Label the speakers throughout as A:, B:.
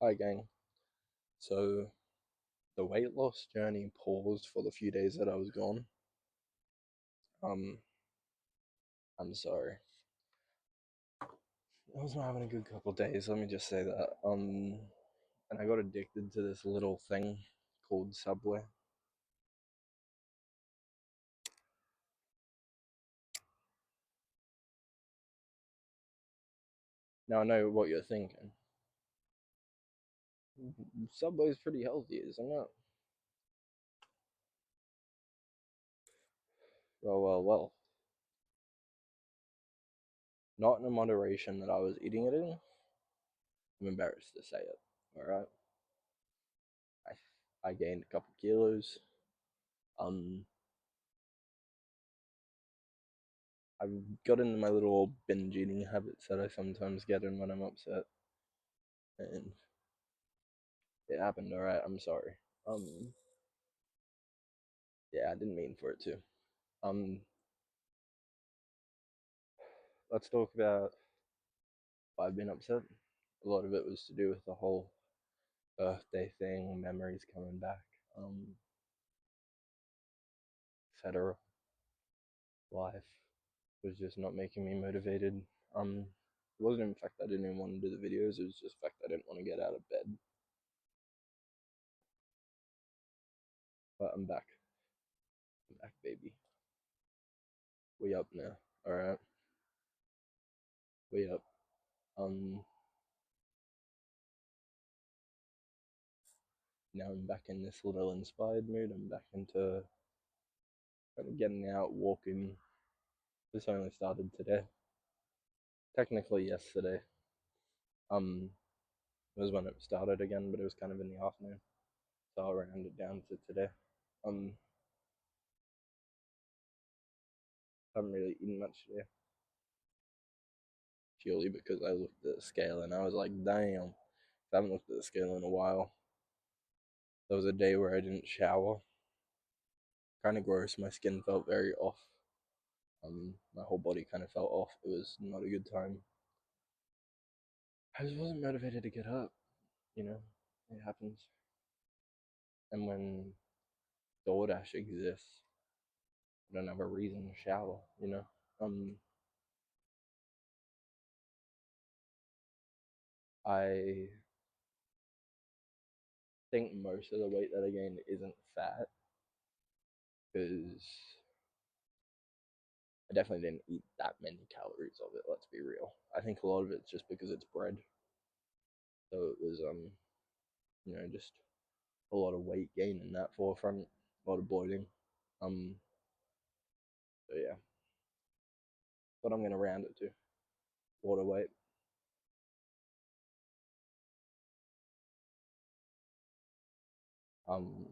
A: Hi, gang. So, the weight loss journey paused for the few days that I was gone. Um, I'm sorry. I was not having a good couple days, let me just say that. And I got addicted to this little thing called Subway. Now, I know what you're thinking. Subway's pretty healthy, isn't it? Well. Not in the moderation that I was eating it in. I'm embarrassed to say it. Alright? I gained a couple kilos. Um, I've got into my little old binge eating habits that I sometimes get in when I'm upset, and it happened. All right, I'm sorry. Um, yeah, I didn't mean for it to. Um, let's talk about why I've been upset. A lot of it was to do with the whole birthday thing, memories coming back, etc. Life was just not making me motivated. It wasn't in fact I didn't even want to do the videos. It was just the fact I didn't want to get out of bed. But I'm back. I'm back, baby. We up now. All right, we up. Um, Now I'm back in this little inspired mood. I'm back into kind of getting out, walking. This only started today. Technically yesterday. Was when it started again, but it was kind of in the afternoon. So I'll round it down to today. Um, haven't really eaten much today. Purely because I looked at the scale and I was like, damn, I haven't looked at the scale in a while. There was a day where I didn't shower. Kind of gross. My skin felt very off. My whole body kind of felt off. It was not a good time. I just wasn't motivated to get up. You know, it happens. And when DoorDash exists, I don't have a reason to shower, you know? Um, I think most of the weight that I gained isn't fat because I definitely didn't eat that many calories of it, let's be real. I think a lot of it's just because it's bread. So it was, just a lot of weight gain in that forefront, a lot of bloating. Um, so yeah, but I'm gonna round it to water weight. Um,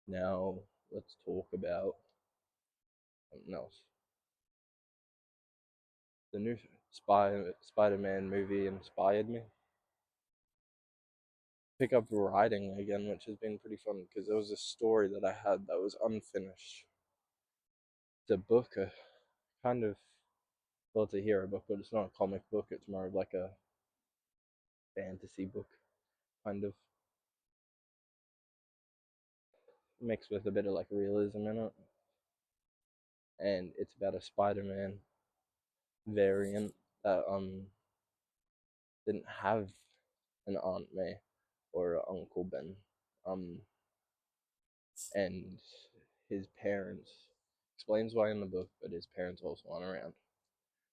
A: Now let's talk about something else. The new Spider-Man movie inspired me. Pick up writing again, which has been pretty fun because there was a story that I had that was unfinished. It's a book, a kind of, well, it's a hero book, but it's not a comic book. It's more of like a fantasy book, kind of mixed with a bit of like realism in it. And it's about a Spider-Man variant that didn't have an Aunt May or an Uncle Ben. Um, and his parents explains why in the book, but his parents also aren't around.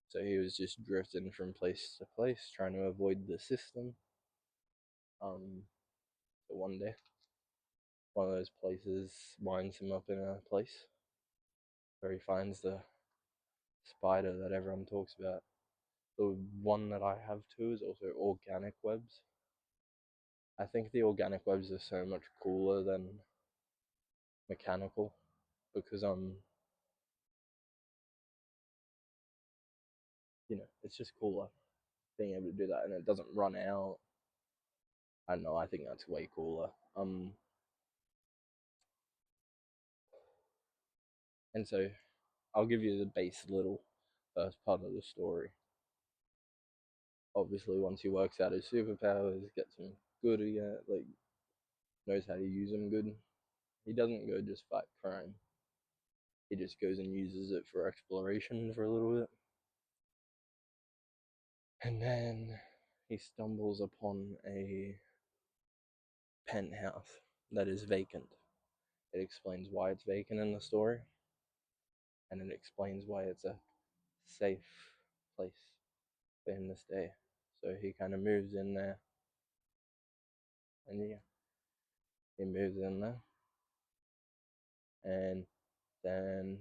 A: So he was just drifting from place to place, trying to avoid the system. So one day, one of those places winds him up in a place where he finds the spider that everyone talks about. The one that I have too is also organic webs. I think the organic webs are so much cooler than mechanical because it's just cooler being able to do that and it doesn't run out. I don't know, I think that's way cooler. And so I'll give you the base little first part of the story obviously once he works out his superpowers, gets them good again, like knows how to use them good. He doesn't go just fight crime. He just goes and uses it for exploration for a little bit. And then he stumbles upon a penthouse that is vacant. It explains why it's vacant in the story, and it explains why it's a safe place for him to stay. So he kind of moves in there, and yeah, he moves in there, and then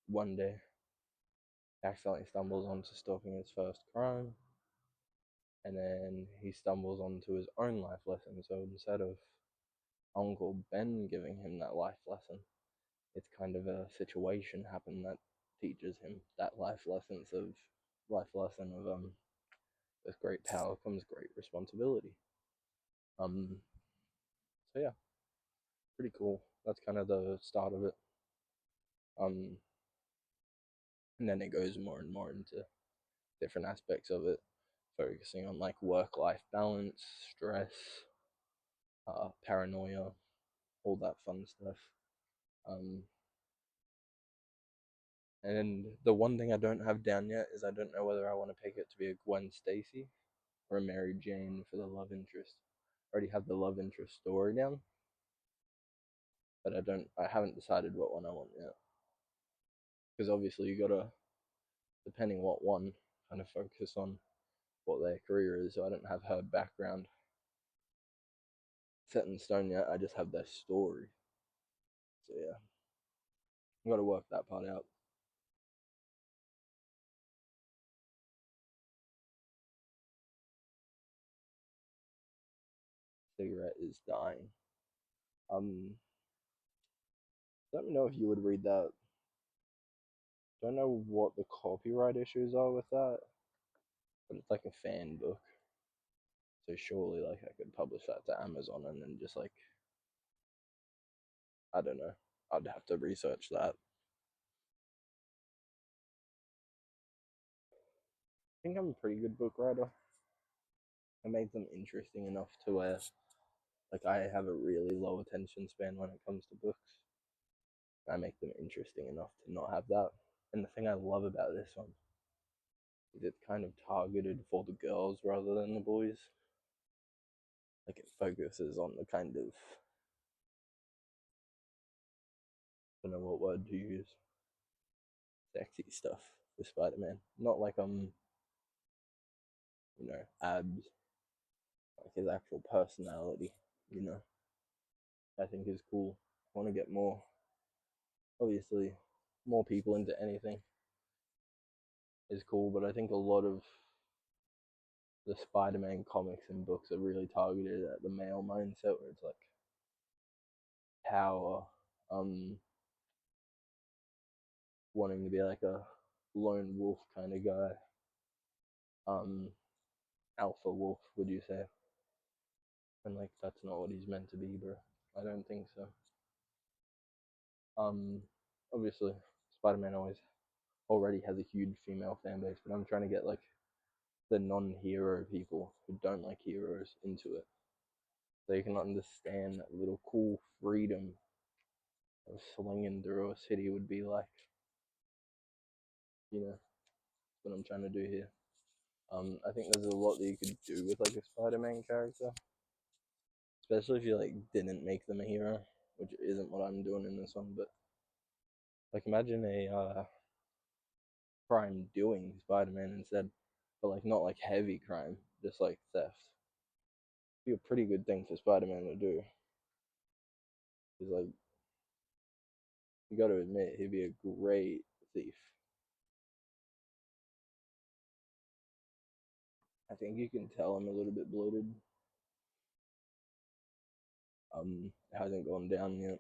A: one day he accidentally stumbles onto stopping his first crime, and then he stumbles onto his own life lesson. So instead of Uncle Ben giving him that life lesson, it's kind of a situation happen that teaches him that life lesson of with great power comes great responsibility. Um, so yeah, pretty cool. That's kind of the start of it. Um, and then it goes more and more into different aspects of it, focusing on like work-life balance, stress, paranoia, all that fun stuff. Um, and the one thing I don't have down yet is I don't know whether I want to pick it to be a Gwen Stacy or a Mary Jane for the love interest. I already have the love interest story down, but I haven't decided what one I want yet. Because obviously you gotta, depending what one, kind of focus on what their career is. So I don't have her background set in stone yet. I just have their story. So yeah, I've got to work that part out. Cigarette is dying. Let me know if you would read that. Don't know what the copyright issues are with that, but it's like a fan book. So surely, like, I could publish that to Amazon and then just like, I don't know. I'd have to research that. I think I'm a pretty good book writer. I made them interesting enough to where, like, I have a really low attention span when it comes to books. I make them interesting enough to not have that. And the thing I love about this one is it's kind of targeted for the girls rather than the boys. Like it focuses on the kind of, I don't know what word to use, sexy stuff with Spider-Man. Not like abs, like his actual personality. You know, I think is cool. I want to get more, obviously, more people into anything is cool, but I think a lot of the Spider-Man comics and books are really targeted at the male mindset, where it's like power, um, wanting to be like a lone wolf kind of guy, um, alpha wolf, would you say? And like that's not what he's meant to be, bro. I don't think so. Um, Obviously, Spider-Man already has a huge female fan base, but I'm trying to get like the non-hero people who don't like heroes into it, so you can understand that little cool freedom of swinging through a city would be like. You know, that's what I'm trying to do here. I think there's a lot that you could do with like a Spider-Man character, especially if you like didn't make them a hero, which isn't what I'm doing in this one. But like, imagine a crime doing Spider-Man instead, but like not like heavy crime, just like theft. Be a pretty good thing for Spider-Man to do. Cause like you got to admit he'd be a great thief. I think you can tell I'm a little bit bloated. It hasn't gone down yet.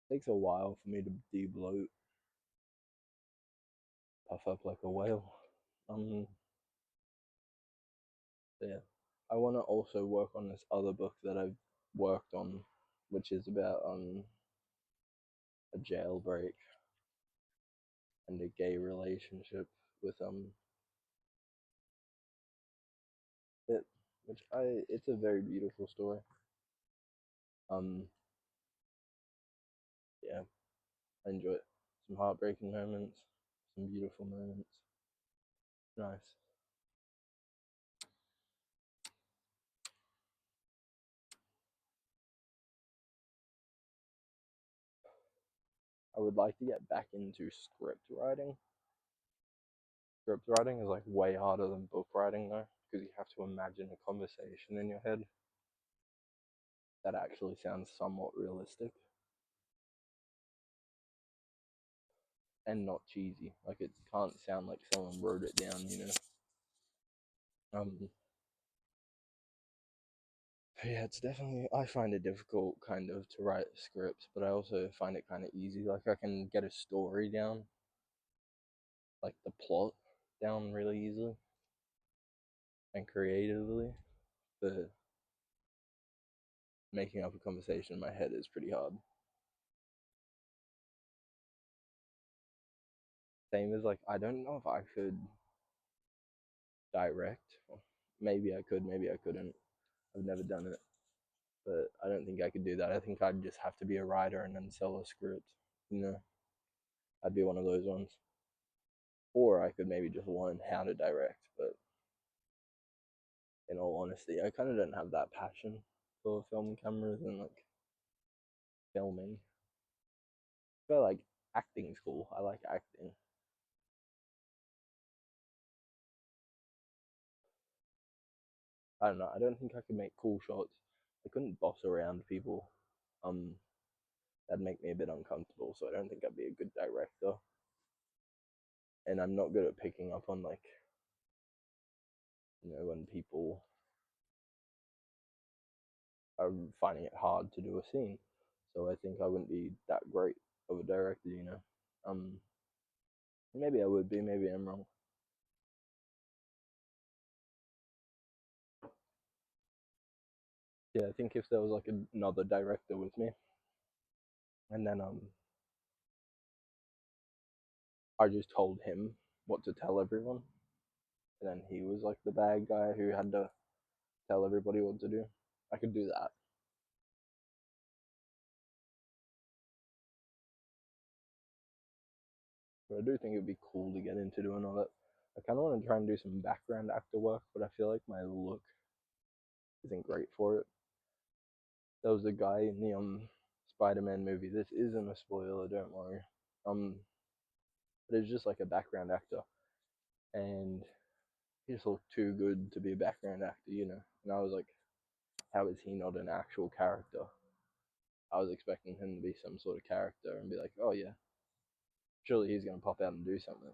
A: It takes a while for me to de-bloat, puff up like a whale. Um, yeah, I want to also work on this other book that I've worked on, which is about a jailbreak and a gay relationship with which it's a very beautiful story. Um, yeah, I enjoy it. Some heartbreaking moments, some beautiful moments. Nice. I would like to get back into script writing. Script writing is like way harder than book writing though, because you have to imagine a conversation in your head that actually sounds somewhat realistic and not cheesy. Like it can't sound like someone wrote it down, you know. Um, yeah, it's definitely I find it difficult kind of to write scripts, but I also find it kind of easy. Like I can get a story down, like the plot down really easily and creatively, but making up a conversation in my head is pretty hard. Same as like I don't know if I could direct. Maybe I could, maybe I couldn't. I've never done it, but I don't think I could do that. I think I'd just have to be a writer and then sell a script. You know, I'd be one of those ones. Or I could maybe just learn how to direct, but in all honesty, I kind of don't have that passion for film cameras and like filming. But like acting's cool. I like acting. I don't know. I don't think I could make cool shots. I couldn't boss around people. Um, that'd make me a bit uncomfortable. So I don't think I'd be a good director. And I'm not good at picking up on like when people are finding it hard to do a scene. So I think I wouldn't be that great of a director. Maybe I would be. Maybe I'm wrong. Yeah, I think if there was like another director with me, and then I just told him what to tell everyone, and then he was like the bad guy who had to tell everybody what to do. I could do that. But I do think it'd be cool to get into doing all that. I kind of want to try and do some background actor work, but I feel like my look isn't great for it. There was a guy in the Spider-Man movie. This isn't a spoiler, don't worry. Um, but it's just like a background actor, and he just looked too good to be a background actor, you know. And I was like, how is he not an actual character? I was expecting him to be some sort of character and be like, oh yeah, surely he's gonna pop out and do something.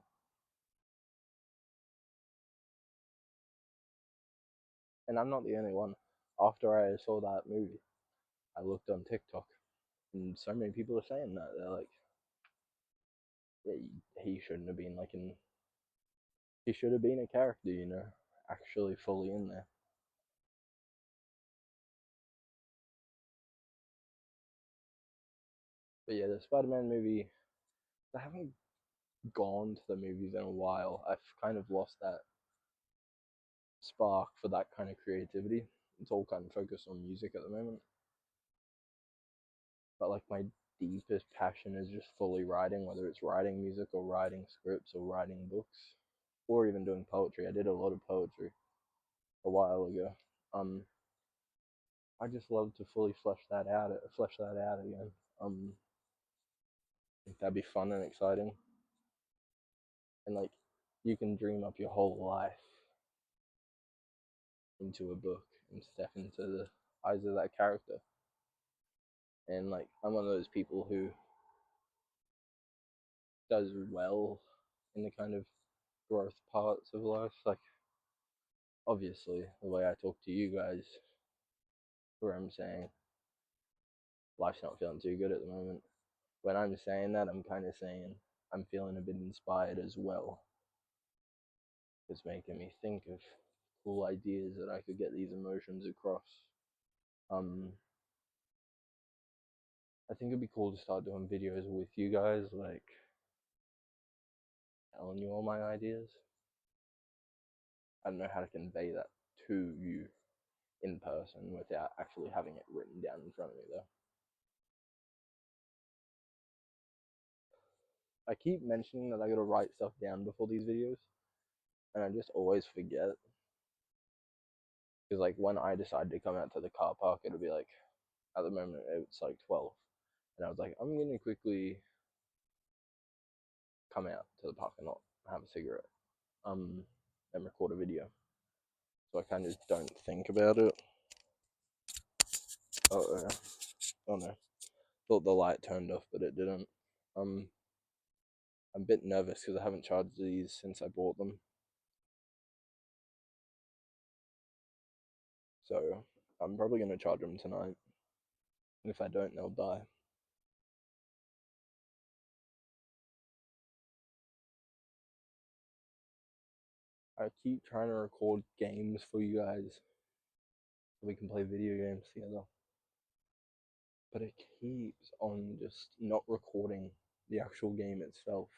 A: And I'm not the only one. After I saw that movie, I looked on TikTok, and so many people are saying that they're like, yeah, he shouldn't have been like in. He should have been a character, you know, actually fully in there. But yeah, the Spider-Man movie, I haven't gone to the movies in a while. I've kind of lost that spark for that kind of creativity. It's all kind of focused on music at the moment. But like my deepest passion is just fully writing, whether it's writing music or writing scripts or writing books or even doing poetry. I did a lot of poetry a while ago. Um, I just love to fully flesh that out again. I think that'd be fun and exciting, and like you can dream up your whole life into a book and step into the eyes of that character. And like I'm one of those people who does well in the kind of growth parts of life. Like obviously the way I talk to you guys, where I'm saying life's not feeling too good at the moment. When I'm saying that, I'm kind of saying I'm feeling a bit inspired as well. It's making me think of cool ideas that I could get these emotions across. Um, I think it'd be cool to start doing videos with you guys, like telling you all my ideas. I don't know how to convey that to you. in person without actually having it written down in front of me though. I keep mentioning that I gotta write stuff down before these videos, and I just always forget. Because like when I decide to come out to the car park, it'll be like at the moment it's like 12, and I was like, I'm gonna quickly come out to the parking lot, have a cigarette, and record a video. So I kind of don't think about it. Oh, oh no! Thought the light turned off, but it didn't. I'm a bit nervous because I haven't charged these since I bought them. So I'm probably gonna charge them tonight. If I don't, they'll die. I keep trying to record games for you guys so we can play video games together. But it keeps on just not recording the actual game itself,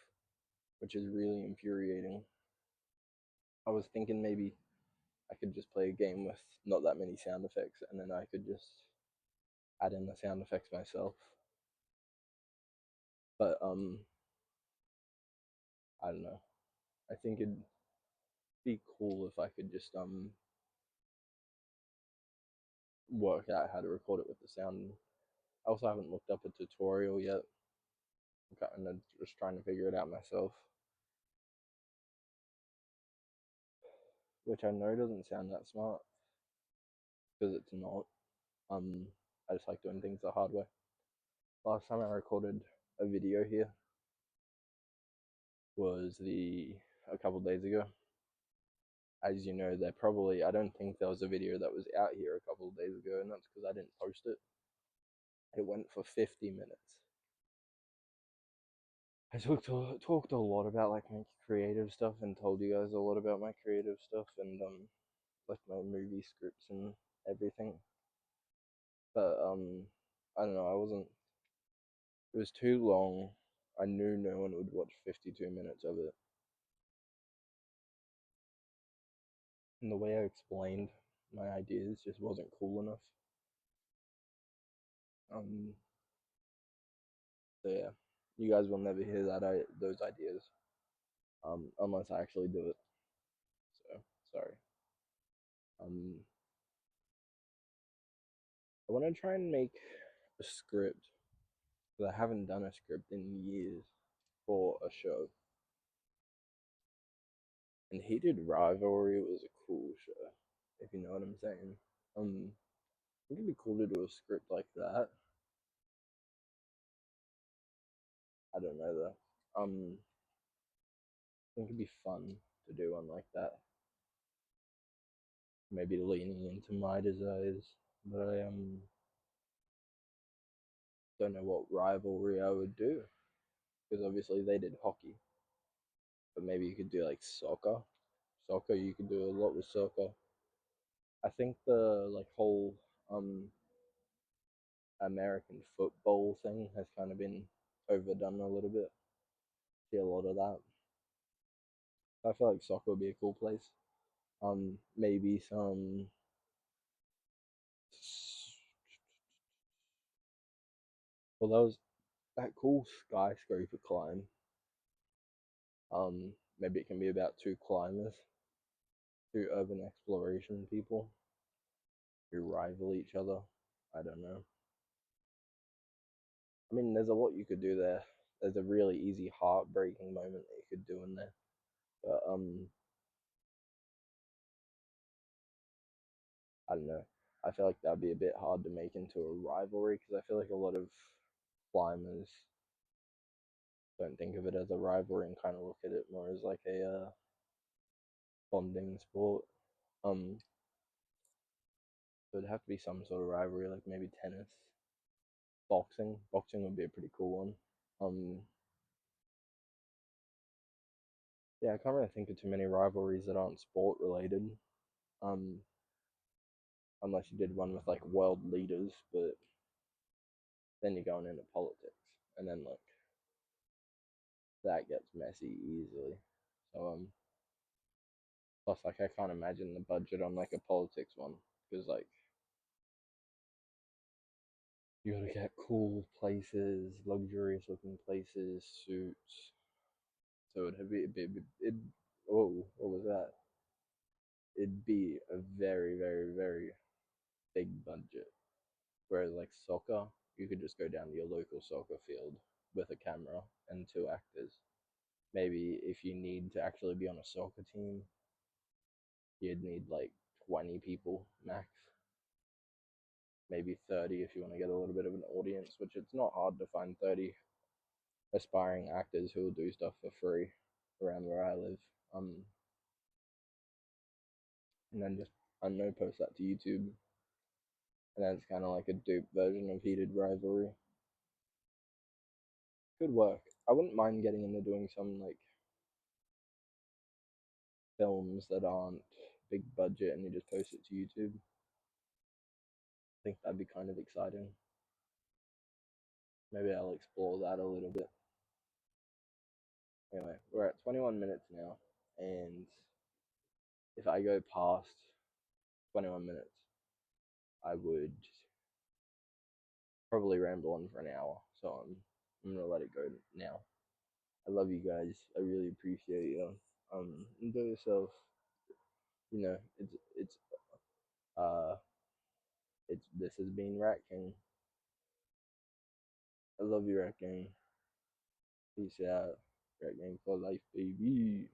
A: which is really infuriating. I was thinking maybe I could just play a game with not that many sound effects and then I could just add in the sound effects myself. But I don't know. I think it'd be cool if I could just work out how to record it with the sound. I also haven't looked up a tutorial yet. I'm kind of just trying to figure it out myself, which I know doesn't sound that smart because it's not. I just like doing things the hard way. Last time I recorded a video here was a couple days ago. As you know, I don't think there was a video that was out here a couple of days ago, and that's because I didn't post it. It went for 50 minutes. I talked a lot about like my creative stuff and told you guys a lot about my creative stuff and like my movie scripts and everything. But I don't know, I wasn't it was too long. I knew no one would watch 52 minutes of it. And the way I explained my ideas just wasn't cool enough. Um so yeah. You guys will never hear those ideas. Unless I actually do it. So sorry. Um I wanna try and make a script because I haven't done a script in years for a show. And Heated Rivalry was a cool show, if you know what I'm saying. I think it'd be cool to do a script like that. I don't know though. I think it'd be fun to do one like that. Maybe leaning into my desires, but I don't know what rivalry I would do because obviously they did hockey, but maybe you could do like soccer. Soccer, you could do a lot with soccer. I think the like whole um American football thing has kind of been overdone a little bit. See a lot of that. I feel like soccer would be a cool place. Maybe some. Well, that was that cool skyscraper climb. Maybe it can be about two climbers, two urban exploration people who rival each other. I don't know. I mean, there's a lot you could do there. There's a really easy heartbreaking moment that you could do in there. But I don't know. I feel like that'd be a bit hard to make into a rivalry because I feel like a lot of climbers don't think of it as a rivalry and kind of look at it more as like a bonding sport. Um, so it'd have to be some sort of rivalry, like maybe tennis, boxing. Boxing would be a pretty cool one. Yeah, I can't really think of too many rivalries that aren't sport related. Um, unless you did one with like world leaders, but then you're going into politics, and then like that gets messy easily. So plus like I can't imagine the budget on like a politics one because like you gotta get cool places, luxurious looking places, suits. So it oh, what was that? It'd be a very, very, very big budget. Whereas like soccer, you could just go down to your local soccer field with a camera and two actors. Maybe if you need to actually be on a soccer team, you'd need like 20 people max, maybe 30 if you want to get a little bit of an audience, which it's not hard to find 30 aspiring actors who will do stuff for free around where I live. Um, and then just, I don't know, post that to YouTube. And then it's kind of like a dupe version of Heated Rivalry. Good work. I wouldn't mind getting into doing some like films that aren't big budget and you just post it to YouTube. I think that'd be kind of exciting. Maybe I'll explore that a little bit. Anyway, we're at 21 minutes now, and if I go past 21 minutes, I would probably ramble on for an hour. So I'm gonna let it go now. I love you guys. I really appreciate you. Enjoy yourself. You know, uh it's this has been Rat King. I love you, Rat King. Peace out. Rat King for life, baby.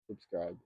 A: Subscribe.